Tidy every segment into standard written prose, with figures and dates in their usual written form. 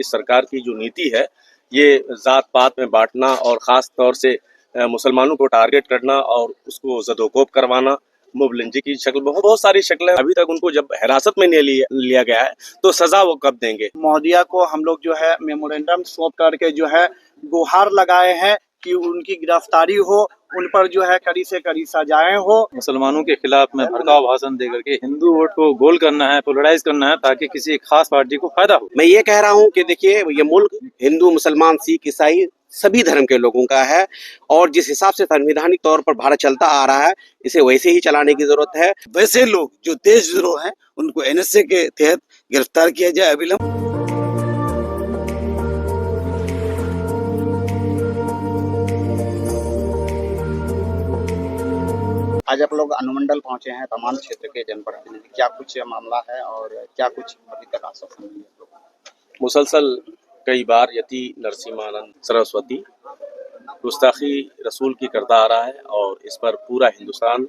इस सरकार की जो नीति है ये जात पात में बांटना और ख़ास तौर से मुसलमानों को टारगेट करना और उसको ज़दोकोब करवाना, मुबलिंजी की शक्ल बहुत बहुत सारी शक्लें। अभी तक उनको जब हिरासत में नहीं लिया गया है तो सज़ा वो कब देंगे। महोदया को हम लोग जो है मेमोरेंडम सौंप करके जो है गुहार लगाए हैं कि उनकी गिरफ्तारी हो, उन पर जो है कड़ी से कड़ी सजाएं हो। मुसलमानों के खिलाफ में भड़काऊ भाषण देकर के हिंदू वोट को गोल करना है, पोलराइज करना है ताकि किसी एक खास पार्टी को फायदा हो। मैं ये कह रहा हूँ कि देखिए ये मुल्क हिंदू, मुसलमान, सिख, ईसाई सभी धर्म के लोगों का है और जिस हिसाब से संवैधानिक तौर पर भारत चलता आ रहा है इसे वैसे ही चलाने की जरूरत है। वैसे लोग जो देशद्रोह हैं उनको एनएसए के तहत गिरफ्तार किया जाए अविलंब। आज आप लोग अनुमंडल पहुंचे हैं, तमाम क्षेत्र के जनप्रतिनिधि, क्या कुछ मामला है और क्या कुछ अभी तक आश्वासन मिला? मुसलसल कई बार यति नरसिम्हानंद सरस्वती गुस्ताखी रसूल की करता आ रहा है और इस पर पूरा हिंदुस्तान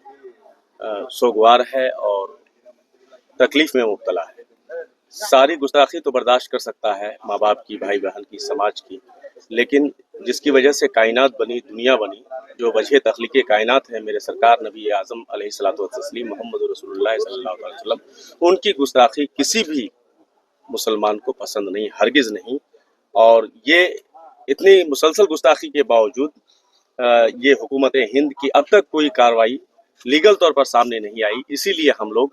सोगवार है और तकलीफ में मुब्तला है। सारी गुस्ताखी तो बर्दाश्त कर सकता है माँ बाप की, भाई बहन की, समाज की, लेकिन जिसकी वजह से कायनात बनी, दुनिया बनी, जो वजह तख्लीक़ कायनात है मेरे सरकार नबी आज़म अलैहिस्सलातु वस्सलाम मोहम्मद रसूलुल्लाह सल्लल्लाहु अलैहि वसल्लम, उनकी गुस्ताखी किसी भी मुसलमान को पसंद नहीं, हरगिज़ नहीं। और ये इतनी मुसलसल गुस्ताखी के बावजूद ये हुकूमत हिंद की अब तक कोई कार्रवाई लीगल तौर पर सामने नहीं आई। इसीलिए हम लोग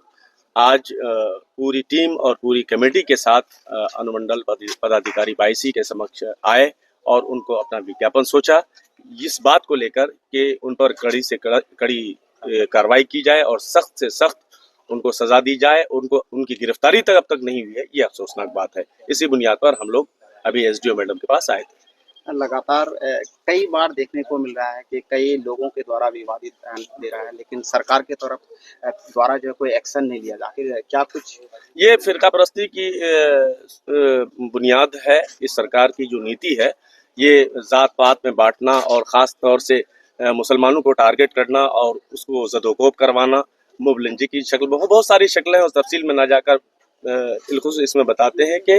आज पूरी टीम और पूरी कमेटी के साथ अनुमंडल पदाधिकारी 22 के समक्ष आए और उनको अपना विज्ञापन सोचा इस बात को लेकर कि उन पर कड़ी से कड़ी कार्रवाई की जाए और सख्त से सख्त उनको सजा दी जाए। उनको उनकी गिरफ्तारी तक अब तक नहीं हुई है, ये अफसोसनाक बात है। इसी बुनियाद पर हम लोग अभी एसडीओ मैडम के पास आए थे। लगातार कई बार देखने को मिल रहा है कि कई लोगों के द्वारा विवादित बयान दे रहा है, लेकिन सरकार के तरफ द्वारा जो कोई एक्शन नहीं लिया। आखिर क्या कुछ ये फिरका परस्ती की बुनियाद है। इस सरकार की जो नीति है ये जात पात में बांटना और ख़ास तौर से मुसलमानों को टारगेट करना और उसको ज़दोकोब करवाना, मुबलिंजी की शक्ल बहुत बहुत सारी शक्लें हैं और तफसील में ना जाकर बिल्कुल इसमें बताते हैं कि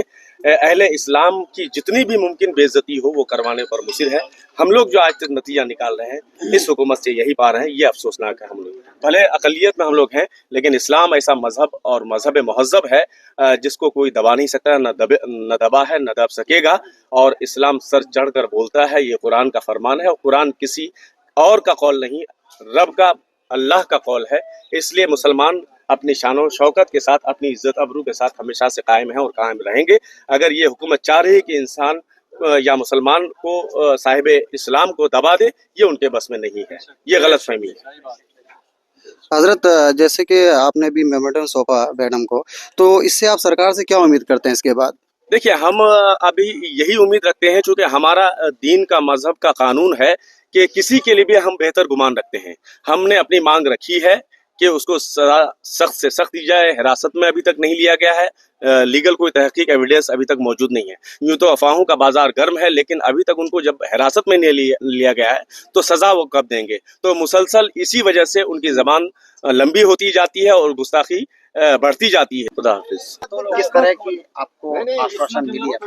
अहले इस्लाम की जितनी भी मुमकिन बेइज्जती हो वो करवाने पर मुसिर है। हम लोग जो आज तक नतीजा निकाल रहे हैं इस हुकूमत से यही पा रहे हैं, ये अफसोसनाक है। हम लोग भले अकलियत में हम लोग हैं, लेकिन इस्लाम ऐसा मजहब और मजहब महज़ब है जिसको कोई दबा नहीं सकता, न दबा है न दब सकेगा। और इस्लाम सर चढ़ कर बोलता है, ये कुरान का फरमान है और कुरान किसी और का कौल नहीं, रब का, अल्लाह का कौल है। इसलिए मुसलमान अपनी शानो शौकत के साथ, अपनी इज्जत अबरू के साथ हमेशा से कायम है और कायम रहेंगे। अगर ये हुकूमत चाह रही है कि इंसान या मुसलमान को साहिब इस्लाम को दबा दे, ये उनके बस में नहीं है, ये गलतफहमी है। हजरत, जैसे कि आपने भी मेमोरेंडम सौंपा मैडम को, तो इससे आप सरकार से क्या उम्मीद करते हैं इसके बाद? देखिए, हम अभी यही उम्मीद रखते हैं, चूँकि हमारा दीन का, मजहब का कानून है कि किसी के लिए भी हम बेहतर गुमान रखते हैं। हमने अपनी मांग रखी है कि उसको सजा सख्त से सख्त दी जाए। हिरासत में अभी तक नहीं लिया गया है, लीगल कोई तहकीक एविडेंस अभी तक मौजूद नहीं है। यूँ तो अफवाहों का बाजार गर्म है, लेकिन अभी तक उनको जब हिरासत में नहीं लिया गया है तो सज़ा वो कब देंगे। तो मुसलसल इसी वजह से उनकी ज़बान लंबी होती जाती है और गुस्ताखी बढ़ती जाती है। खुदा हाफिज़। किस तरह की आपको आश्वासन मिली है?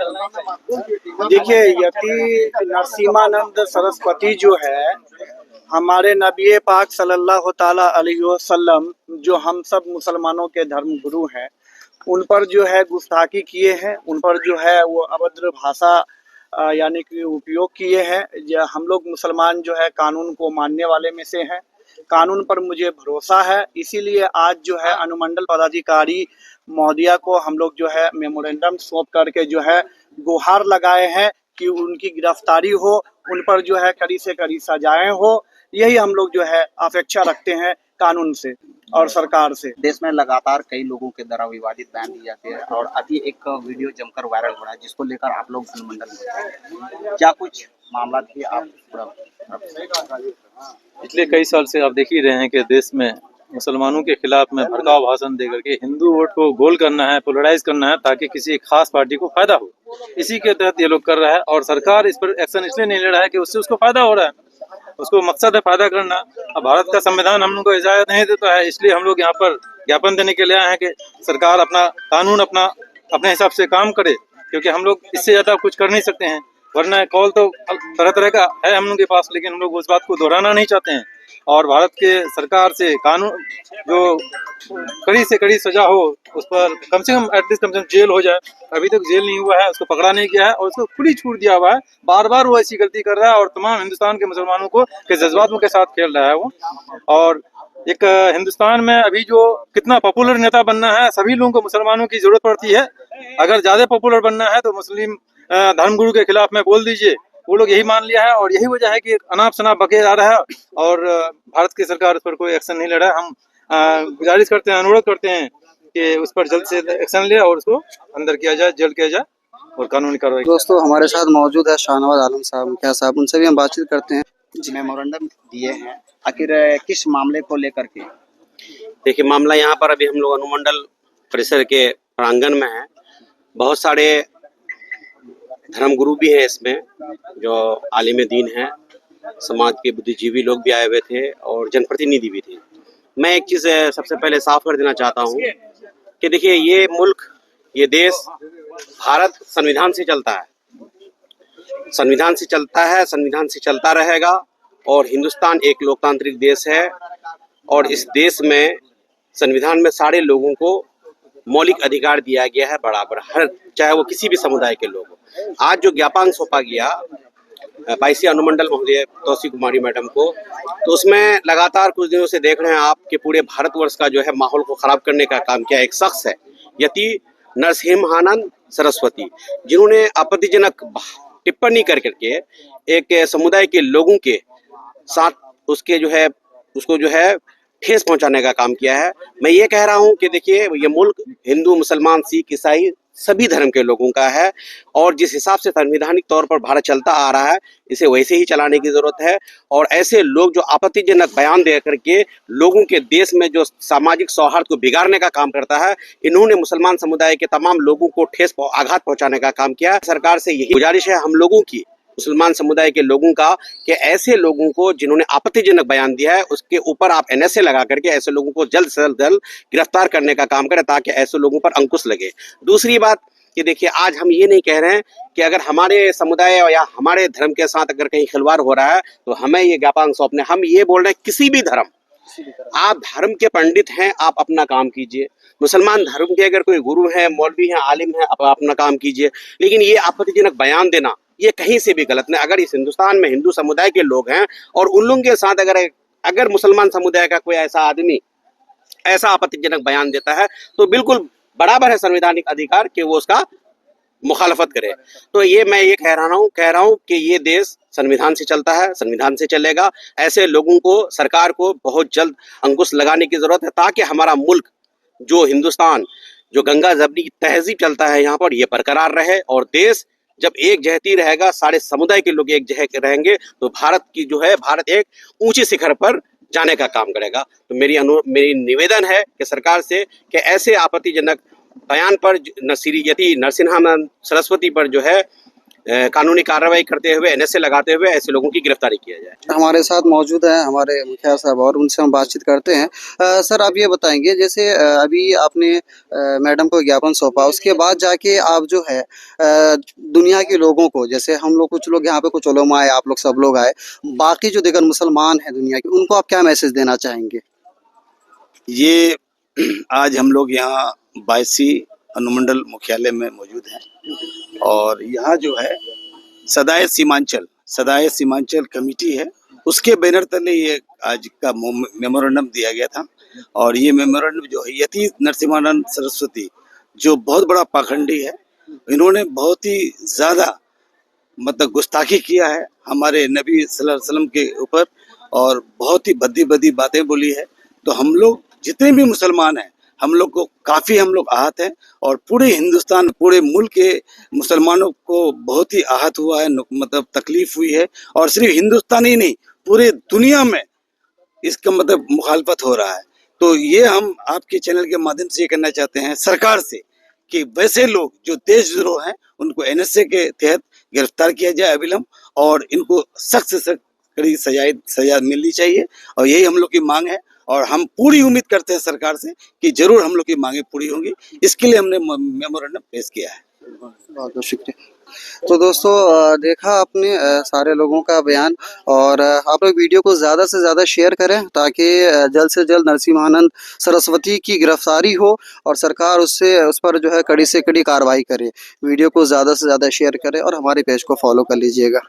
देखिए, यति नरसिम्हानंद सरस्वती जो है, हमारे नबी पाक सल्लल्लाहु ताला अलैहि वसल्लम जो हम सब मुसलमानों के धर्म गुरु हैं, उन पर जो है गुस्ताखी किए हैं, उन पर जो है वो अभद्र भाषा यानी कि उपयोग किए हैं। हम लोग मुसलमान जो है कानून को मानने वाले में से हैं, कानून पर मुझे भरोसा है। इसीलिए आज जो है अनुमंडल पदाधिकारी महोदया को हम लोग जो है मेमोरेंडम सौंप करके जो है गुहार लगाए हैं कि उनकी गिरफ्तारी हो, उन पर जो है कड़ी से कड़ी सजाएं हो। यही हम लोग जो है अपेक्षा रखते हैं कानून से और सरकार से। देश में लगातार कई लोगों के द्वारा विवादित बयान दिए जाते हैं और अभी एक वीडियो जमकर वायरल हो रहा है जिसको लेकर आप लोग अनुमंडल में क्या कुछ मामला थी आप पिछले कई साल से आप देख ही रहे हैं कि देश में मुसलमानों के खिलाफ में भड़काऊ भाषण देकर के हिंदू वोट को गोल करना है, पोलराइज करना है ताकि किसी एक खास पार्टी को फायदा हो। इसी के तहत ये लोग कर रहा है और सरकार इस पर एक्शन इसलिए नहीं ले रहा है कि उससे उसको फायदा हो रहा है, उसको मकसद है फायदा करना। अब भारत का संविधान हम लोग को इजाजत नहीं देता है, इसलिए हम लोग यहाँ पर ज्ञापन देने के लिए आए हैं कि सरकार अपना कानून अपने हिसाब से काम करे क्योंकि हम लोग इससे ज़्यादा कुछ कर नहीं सकते हैं। वरना कॉल तो तरह तरह का है हम लोग के पास, लेकिन हम लोग उस बात को दोहराना नहीं चाहते हैं। और भारत के सरकार से कानून जो कड़ी से कड़ी सजा हो, उस पर कम से कम एटलीस्ट कम से कम जेल हो जाए। अभी तक जेल नहीं हुआ है, उसको पकड़ा नहीं गया है और उसको खुली छूट दिया हुआ है। बार बार वो ऐसी गलती कर रहा है और तमाम हिंदुस्तान के मुसलमानों को के जज्बातों के साथ खेल रहा है वो। और एक हिंदुस्तान में अभी जो कितना पॉपुलर नेता बनना है, सभी लोगों को मुसलमानों की जरूरत पड़ती है। अगर ज्यादा पॉपुलर बनना है तो मुस्लिम धर्मगुरु के खिलाफ में बोल दीजिए, वो लोग यही मान लिया है और यही वजह है कि अनाप शनाप बके जा रहा है और भारत की सरकार उस पर कोई एक्शन नहीं ले रहा है। हम गुजारिश करते हैं, अनुरोध करते हैं कि उस पर जल्द से एक्शन ले और उसको अंदर किया जाए, जेल किया जाए और कानूनी कार्रवाई। दोस्तों हमारे साथ मौजूद है शाहनवाज आलम साहब, मुखिया साहब, उनसे भी हम बातचीत करते हैं। मेमोरेंडम दिए हैं, आखिर किस मामले को लेकर के? देखिए, मामला यहाँ पर अभी हम लोग अनुमंडल परिसर के प्रांगण में हैं। बहुत सारे धर्मगुरु भी हैं इसमें, जो आलिम दीन हैं, समाज के बुद्धिजीवी लोग भी आए हुए थे और जनप्रतिनिधि भी थे। मैं एक चीज़ सबसे पहले साफ कर देना चाहता हूँ कि देखिए, ये मुल्क, ये देश, भारत संविधान से चलता है, संविधान से चलता है, संविधान से चलता रहेगा। और हिंदुस्तान एक लोकतांत्रिक देश है और इस देश में संविधान में सारे लोगों को मौलिक अधिकार दिया गया है बराबर, हर चाहे वो किसी भी समुदाय के लोग हो। आज जो ज्ञापन सौंपा गया 22 अनुमंडल महोदय तौसी कुमारी मैडम को, तो उसमें लगातार कुछ दिनों से देख रहे हैं आप कि पूरे भारतवर्ष का जो है माहौल को खराब करने का काम किया एक शख्स है, यति नरसिम्हानंद सरस्वती, जिन्होंने आपत्तिजनक टिप्पणी कर करके एक समुदाय के लोगों के साथ उसके जो है उसको जो है ठेस पहुंचाने का काम किया है। मैं ये कह रहा हूं कि देखिए, ये मुल्क हिंदू, मुसलमान, सिख, ईसाई सभी धर्म के लोगों का है और जिस हिसाब से संवैधानिक तौर पर भारत चलता आ रहा है, इसे वैसे ही चलाने की जरूरत है। और ऐसे लोग जो आपत्तिजनक बयान दे करके लोगों के देश में जो सामाजिक सौहार्द को बिगाड़ने का काम करता है, इन्होंने मुसलमान समुदाय के तमाम लोगों को आघात पहुंचाने का काम किया है। सरकार से यही गुजारिश है हम लोगों की, मुसलमान समुदाय के लोगों का, कि ऐसे लोगों को जिन्होंने आपत्तिजनक बयान दिया है उसके ऊपर आप NSA लगा करके ऐसे लोगों को जल्द से जल्द गिरफ्तार करने का काम करें ताकि ऐसे लोगों पर अंकुश लगे। दूसरी बात कि देखिए, आज हम ये नहीं कह रहे हैं कि अगर हमारे समुदाय या हमारे धर्म के साथ अगर कहीं खिलवाड़ हो रहा है तो हमें ये ज्ञापन सौंपने, हम ये बोल रहे हैं किसी भी धर्म, आप धर्म के पंडित हैं, आप अपना काम कीजिए। मुसलमान धर्म के अगर कोई गुरु हैं, मौलवी हैं, आलिम हैं, आप अपना काम कीजिए। लेकिन ये आपत्तिजनक बयान देना ये कहीं से भी गलत नहीं। अगर इस हिंदुस्तान में हिंदू समुदाय के लोग हैं और उन लोगों के साथ अगर मुसलमान समुदाय का कोई ऐसा आदमी ऐसा आपत्तिजनक बयान देता है तो बिल्कुल बराबर है संवैधानिक अधिकार कि वो उसका मुखालफत करे। तो ये मैं ये कह रहा हूँ कि ये देश संविधान से चलता है, संविधान से चलेगा। ऐसे लोगों को, सरकार को बहुत जल्द अंकुश लगाने की जरूरत है ताकि हमारा मुल्क, जो हिंदुस्तान, जो गंगा जमनी तहजीब चलता है यहाँ पर, ये बरकरार रहे। और देश जब एक जहती रहेगा, सारे समुदाय के लोग एक जह रहेंगे, तो भारत एक ऊंचे शिखर पर जाने का काम करेगा। तो मेरी निवेदन है कि सरकार से कि ऐसे आपत्तिजनक बयान पर यति नरसिम्हानंद सरस्वती पर जो है कानूनी कार्रवाई करते हुए, NSA लगाते हुए ऐसे लोगों की गिरफ्तारी किया जाए। हमारे साथ मौजूद है हमारे मुखिया साहब और उनसे हम बातचीत करते हैं। सर, आप ये बताएंगे, जैसे अभी आपने मैडम को ज्ञापन सौंपा, उसके बाद जाके आप जो है दुनिया के लोगों को, जैसे हम लोग, कुछ लोग यहाँ पे, कुछ उलमा आए, आप लोग सब लोग आए, बाकी जो दिगर मुसलमान हैं दुनिया के, उनको आप क्या मैसेज देना चाहेंगे? ये आज हम लोग यहाँ 22 अनुमंडल मुख्यालय में मौजूद हैं और यहाँ जो है सदाए सीमांचल कमेटी है, उसके बैनर तले ये आज का मेमोरेंडम दिया गया था। और ये मेमोरेंडम जो है, यति नरसिम्हानंद सरस्वती जो बहुत बड़ा पाखंडी है, इन्होंने बहुत ही ज़्यादा मतलब गुस्ताखी किया है हमारे नबी सल्लल्लाहु अलैहि वसल्लम के ऊपर और बहुत ही भद्दी बातें बोली है। तो हम लोग जितने भी मुसलमान हैं, हम लोग को काफ़ी आहत हैं और पूरे हिंदुस्तान, पूरे मुल्क के मुसलमानों को बहुत ही आहत हुआ है, मतलब तकलीफ हुई है। और सिर्फ हिंदुस्तान ही नहीं, पूरे दुनिया में इसका मतलब मुखालफत हो रहा है। तो ये हम आपके चैनल के माध्यम से ये कहना चाहते हैं सरकार से कि वैसे लोग जो देशद्रोह हैं उनको NSA के तहत गिरफ्तार किया जाए अविलंब और इनको सख्त से सख्त कड़ी सजा मिलनी चाहिए। और यही हम लोग की मांग है और हम पूरी उम्मीद करते हैं सरकार से कि जरूर हम लोग की मांगे पूरी होंगी। इसके लिए हमने मेमोरेंडम पेश किया है। बहुत बहुत शुक्रिया। तो दोस्तों देखा आपने सारे लोगों का बयान, और आप लोग वीडियो को ज़्यादा से ज़्यादा शेयर करें ताकि जल्द से जल्द नरसिम्हानंद सरस्वती की गिरफ्तारी हो और सरकार उस पर जो है कड़ी से कड़ी कार्रवाई करे। वीडियो को ज़्यादा से ज़्यादा शेयर करें और हमारे पेज को फॉलो कर लीजिएगा।